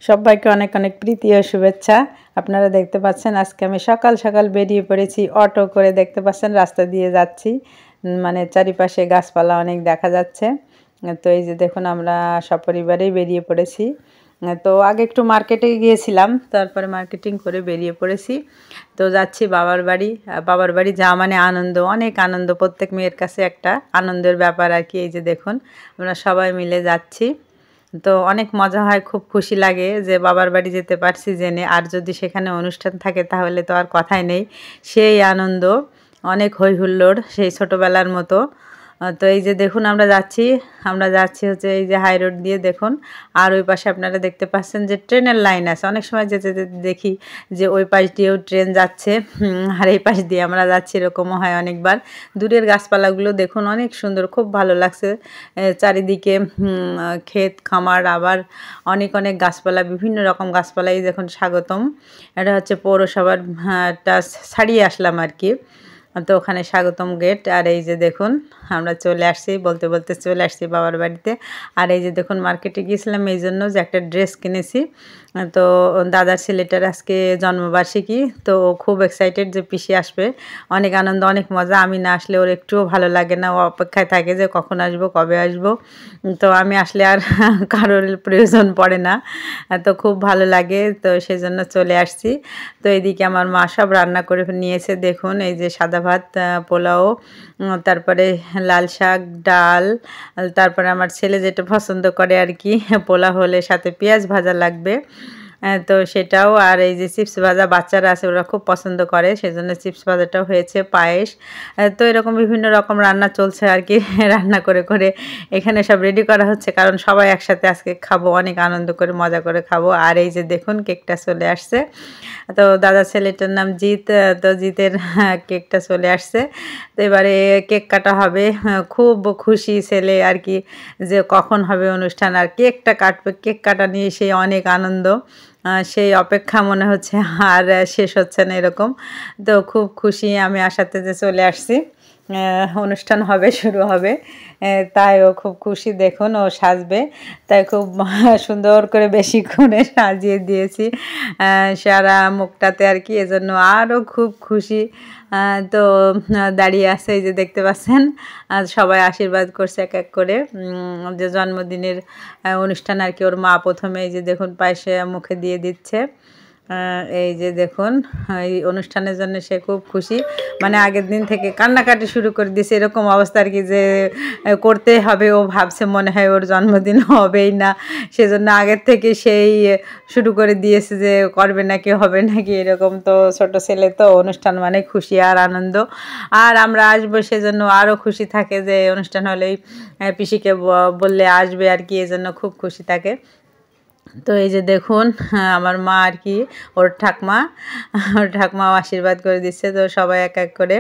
সবাইকে অনেক অনেক প্রীতি ও শুভেচ্ছা। আপনারা দেখতে পাচ্ছেন আজকে আমি সকাল সকাল বেরিয়ে পড়েছি অটো করে। দেখতে পাচ্ছেন রাস্তা দিয়ে যাচ্ছি, মানে চারিপাশে গাছপালা অনেক দেখা যাচ্ছে। তো এই যে দেখুন আমরা সপরিবারেই বেরিয়ে পড়েছি। তো আগে একটু মার্কেটে গিয়েছিলাম, তারপরে মার্কেটিং করে বেরিয়ে পড়েছি। তো যাচ্ছি বাবার বাড়ি। বাবার বাড়ি যাওয়া মানে আনন্দ, অনেক আনন্দ, প্রত্যেক মেয়ের কাছে একটা আনন্দের ব্যাপার আর কি। এই যে দেখুন আমরা সবাই মিলে যাচ্ছি, তো অনেক মজা হয়, খুব খুশি লাগে যে বাবার বাড়ি যেতে পারছি জেনে। আর যদি সেখানে অনুষ্ঠান থাকে তাহলে তো আর কথাই নেই, সেই আনন্দ, অনেক হই হুল্লোড়, সেই ছোটোবেলার মতো। তো এই যে দেখুন আমরা যাচ্ছি হচ্ছে এই যে হাই রোড দিয়ে দেখুন। আর ওই পাশে আপনারা দেখতে পাচ্ছেন যে ট্রেনের লাইন আছে। অনেক সময় যেতে যেতে দেখি যে ওই পাশ দিয়েও ট্রেন যাচ্ছে, আর এই পাশ দিয়ে আমরা যাচ্ছি, এরকমও হয় অনেকবার। দূরের গাছপালাগুলো দেখুন অনেক সুন্দর, খুব ভালো লাগছে। চারিদিকে ক্ষেত খামার, আবার অনেক অনেক গাছপালা, বিভিন্ন রকম গাছপালা। এই দেখুন স্বাগতম, এটা হচ্ছে পৌরসভার ছাড়িয়ে আসলাম আর কি। তো ওখানে স্বাগতম গেট। আর এই যে দেখুন আমরা চলে আসছি, বলতে বলতে চলে আসছি বাবার বাড়িতে। আর এই যে দেখুন মার্কেটে গিয়েছিলাম এই জন্য যে একটা ড্রেস কিনেছি। তো দাদার ছেলেটার আজকে জন্মবার্ষিকী, তো খুব এক্সাইটেড যে পিসি আসবে। অনেক আনন্দ, অনেক মজা। আমি না আসলে ওর একটুও ভালো লাগে না, ও অপেক্ষায় থাকে যে কখন আসবো, কবে আসবো। তো আমি আসলে আর কারোর প্রয়োজন পড়ে না, তো খুব ভালো লাগে, তো সেই জন্য চলে আসছি। তো এদিকে আমার মা সব রান্না করে নিয়েছে দেখুন। এই যে সাদা ভাত, পোলাও, তারপরে লাল শাক, ডাল, তারপরে আমার ছেলে যেটা পছন্দ করে আর কি, পোলাও হলে সাথে পেঁয়াজ ভাজা লাগবে, তো সেটাও। আর এই যে চিপস ভাজা, বাচ্চারা আছে ওরা খুব পছন্দ করে, সেজন্য চিপস ভাজাটাও হয়েছে, পায়েস। তো এরকম বিভিন্ন রকম রান্না চলছে আর কি। রান্না করে করে এখানে সব রেডি করা হচ্ছে, কারণ সবাই একসাথে আজকে খাবো, অনেক আনন্দ করে মজা করে খাবো। আর এই যে দেখুন কেকটা চলে আসছে। তো দাদা ছেলেটার নাম জিৎ, তো জিতের কেকটা চলে আসছে। তো এবারে কেক কাটা হবে। খুব খুশি ছেলে আর কি যে কখন হবে অনুষ্ঠান, আর কেকটা কাটবে। কেক কাটা নিয়ে সেই অনেক আনন্দ, সেই অপেক্ষা মনে হচ্ছে আর শেষ হচ্ছে না এরকম। তো খুব খুশি আমি আসাতে যে চলে আসছি, অনুষ্ঠান হবে, শুরু হবে। তাই ও খুব খুশি, দেখুন ও সাজবে, তাই খুব সুন্দর করে বেশিক্ষণে সাজিয়ে দিয়েছি সারা মুখটাতে আর কি, এজন্য আরও খুব খুশি। তো দাঁড়িয়ে আছে, এই যে দেখতে পাচ্ছেন সবাই আশীর্বাদ করছে এক এক করে, যে জন্মদিনের অনুষ্ঠান আর কি। ওর মা প্রথমে এই যে দেখুন পায়েসে মুখে দিয়ে দিচ্ছে। এই যে দেখুন এই অনুষ্ঠানের জন্য সে খুব খুশি, মানে আগের দিন থেকে কান্নাকাটি শুরু করে দিয়েছে, এরকম অবস্থা আর কি, যে করতে হবে। ও ভাবছে মনে হয় ওর জন্মদিন হবেই না, সেজন্য আগের থেকে সেই শুরু করে দিয়েছে যে করবে নাকি, হবে নাকি, এরকম। তো ছোট ছেলে তো, অনুষ্ঠান মানে খুশি আর আনন্দ। আর আমরা আসবো সেজন্য আরও খুশি থাকে, যে অনুষ্ঠান হলেই পিসিকে বললে আসবে আর কি, এজন্য খুব খুশি থাকে। তো এই যে দেখুন আমার মা আর কি, ওর ঠাকমাও আশীর্বাদ করে দিচ্ছে। তো সবাই এক এক করে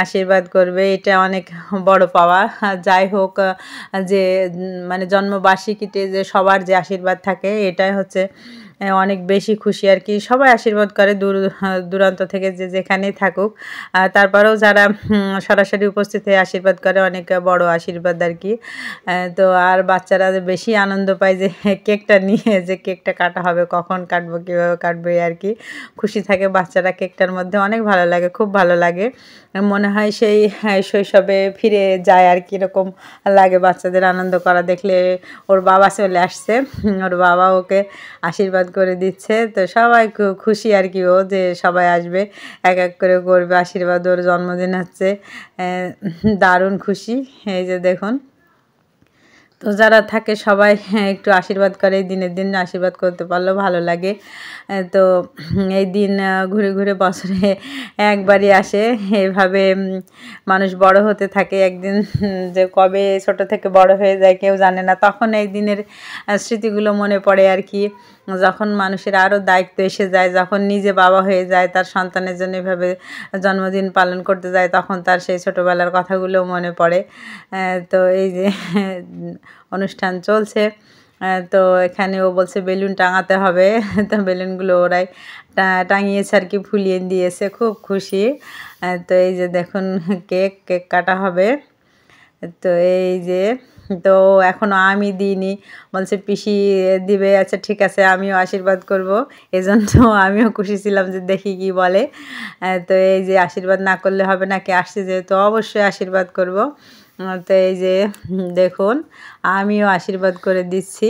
আশীর্বাদ করবে, এটা অনেক বড় পাওয়া। যাই হোক, যে মানে জন্মবার্ষিকীতে যে সবার যে আশীর্বাদ থাকে, এটাই হচ্ছে অনেক বেশি খুশি আর কি। সবাই আশীর্বাদ করে দূর দূরান্ত থেকে, যে যেখানেই থাকুক। তারপরেও যারা সরাসরি উপস্থিত হয়ে আশীর্বাদ করে, অনেক বড় আশীর্বাদ আর কি। তো আর বাচ্চারা বেশি আনন্দ পায় যে কেকটা নিয়ে, যে কেকটা কাটা হবে, কখন কাটবো, কীভাবে কাটবো, আর কি খুশি থাকে বাচ্চারা। কেকটার মধ্যে অনেক ভালো লাগে, খুব ভালো লাগে, মনে হয় সেই শৈশবে ফিরে যায় আর কি, এরকম লাগে বাচ্চাদের আনন্দ করা দেখলে। ওর বাবা চলে আসছে, ওর বাবা ওকে আশীর্বাদ করে দিচ্ছে। তো সবাই খুশি আর কি, ও যে সবাই আসবে, এক এক করে করবে আশীর্বাদ। ওর জন্মদিন হচ্ছে, দারুণ খুশি। এই যে দেখুন, তো যারা থাকে সবাই একটু আশীর্বাদ করে, এই দিনের দিন আশীর্বাদ করতে পারলেও ভালো লাগে। তো এই দিন ঘুরে ঘুরে বছরে একবারই আসে, এভাবে মানুষ বড় হতে থাকে। একদিন যে কবে ছোট থেকে বড় হয়ে যায় কেউ জানে না, তখন এই দিনের স্মৃতিগুলো মনে পড়ে আর কি। যখন মানুষের আরও দায়িত্ব এসে যায়, যখন নিজে বাবা হয়ে যায়, তার সন্তানের জন্য এভাবে জন্মদিন পালন করতে যায়, তখন তার সেই ছোটোবেলার কথাগুলো মনে পড়ে। তো এই যে অনুষ্ঠান চলছে, তো এখানে ও বলছে বেলুন টাঙাতে হবে, তো বেলুনগুলো ওরাই টাঙিয়েছে আর কি, ফুলিয়ে দিয়েছে, খুব খুশি। তো এই যে দেখুন কেক কাটা হবে। তো এই যে তো এখনও আমি দিইনি, বলছে পিসি দিবে। আচ্ছা ঠিক আছে, আমিও আশীর্বাদ করব। এজন্য আমিও খুশি ছিলাম যে দেখি কি বলে। তো এই যে আশীর্বাদ না করলে হবে না, কে আসছে যেহেতু অবশ্যই আশীর্বাদ করব। তো এই যে দেখুন আমিও আশীর্বাদ করে দিচ্ছি।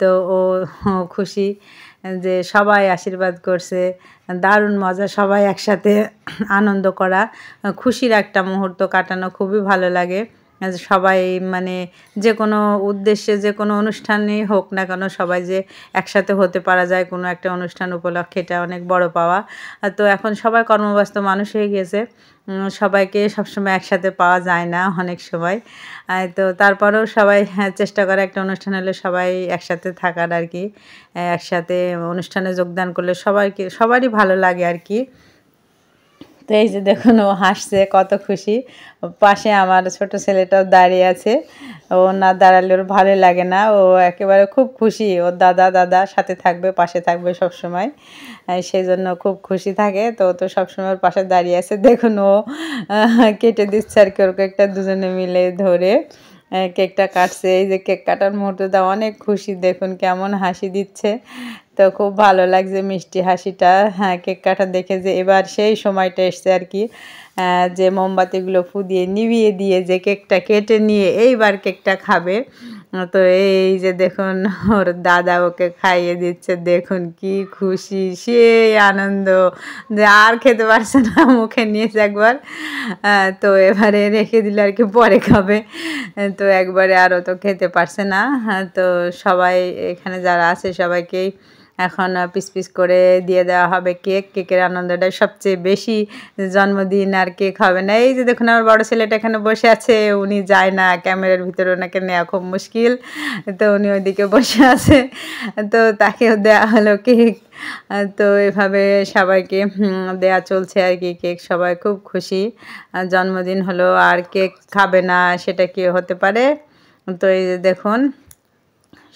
তো ও খুশি যে সবাই আশীর্বাদ করছে, দারুণ মজা, সবাই একসাথে আনন্দ করা, খুশির একটা মুহূর্ত কাটানো খুবই ভালো লাগে। সবাই মানে যে কোনো উদ্দেশ্যে যে কোনো অনুষ্ঠানেই হোক না কেন, সবাই যে একসাথে হতে পারা যায় কোনো একটা অনুষ্ঠান উপলক্ষে, এটা অনেক বড় পাওয়া। তো এখন সবাই কর্মব্যস্ত মানুষ হয়ে গেছে, সবাইকে সবসময় একসাথে পাওয়া যায় না অনেক সময়। তো তারপরেও সবাই চেষ্টা করে একটা অনুষ্ঠান হলে সবাই একসাথে থাকার আর কি, একসাথে অনুষ্ঠানে যোগদান করলে সবারই ভালো লাগে আর কি। তো এই যে দেখুন ও হাসছে, কত খুশি। পাশে আমার ছোট ছেলেটাও দাঁড়িয়ে আছে, ও না দাঁড়ালে ওর ভালো লাগে না, ও একেবারে খুব খুশি, ওর দাদা সাথে থাকবে, পাশে থাকবে সবসময়, সেই জন্য খুব খুশি থাকে। তো সবসময় ওর পাশে দাঁড়িয়ে আছে। দেখুন ও কেটে দিচ্ছে আর কি, ওর কেকটা দুজনে মিলে ধরে কেকটা কাটছে। এই যে কেক কাটার মুহূর্তটা অনেক খুশি, দেখুন কেমন হাসি দিচ্ছে। তো খুব ভালো লাগছে মিষ্টি হাসিটা, হ্যাঁ কেক কাটা দেখে, যে এবার সেই সময়টা এসছে আর কি, যে মোমবাতিগুলো ফুদিয়ে নিভিয়ে দিয়ে যে কেকটা কেটে নিয়ে এইবার কেকটা খাবে। তো এই যে দেখুন ওর দাদা ওকে খাইয়ে দিচ্ছে, দেখুন কি খুশি, সেই আনন্দ যে আর খেতে পারছে না, মুখে নিয়েছে একবার। তো এবারে রেখে দিলে আর কি পরে খাবে, তো একবারে আরও তো খেতে পারছে না। তো সবাই এখানে যারা আছে সবাইকেই এখন পিস পিস করে দিয়ে দেওয়া হবে কেক। কেকের আনন্দটাই সবচেয়ে বেশি, জন্মদিন আর কেক হবে না। এই যে দেখুন আমার বড় ছেলেটা এখানে বসে আছে, উনি যায় না, ক্যামেরার ভিতরে ওনাকে নেওয়া খুব মুশকিল, তো উনি ওইদিকে বসে আছে, তো তাকেও দেওয়া হলো কেক। তো এভাবে সবাইকে দেয়া চলছে আর কি কেক, সবাই খুব খুশি। জন্মদিন হলো আর কেক খাবে না, সেটা কি হতে পারে? তো এই যে দেখুন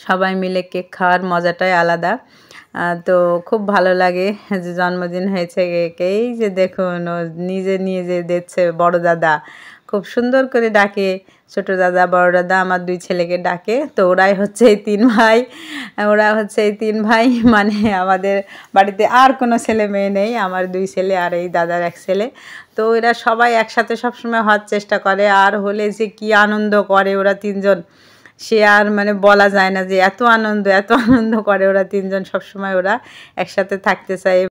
সবাই মিলে কেক খাওয়ার মজাটাই আলাদা। তো খুব ভালো লাগে যে জন্মদিন হয়েছে কেক। এই যে দেখুন ও নিজে নিয়ে যে দিচ্ছে, বড় দাদা খুব সুন্দর করে ডাকে, ছোট দাদা বড় দাদা আমার দুই ছেলেকে ডাকে। তো ওরাই হচ্ছে এই তিন ভাই, মানে আমাদের বাড়িতে আর কোনো ছেলে মেয়ে নেই, আমার দুই ছেলে আর এই দাদার এক ছেলে। তো এরা সবাই একসাথে সবসময় হওয়ার চেষ্টা করে, আর হলে যে কি আনন্দ করে ওরা তিনজন, সে আর মানে বলা যায় না, যে এত আনন্দ করে ওরা তিনজন, সবসময় ওরা একসাথে থাকতে চায়।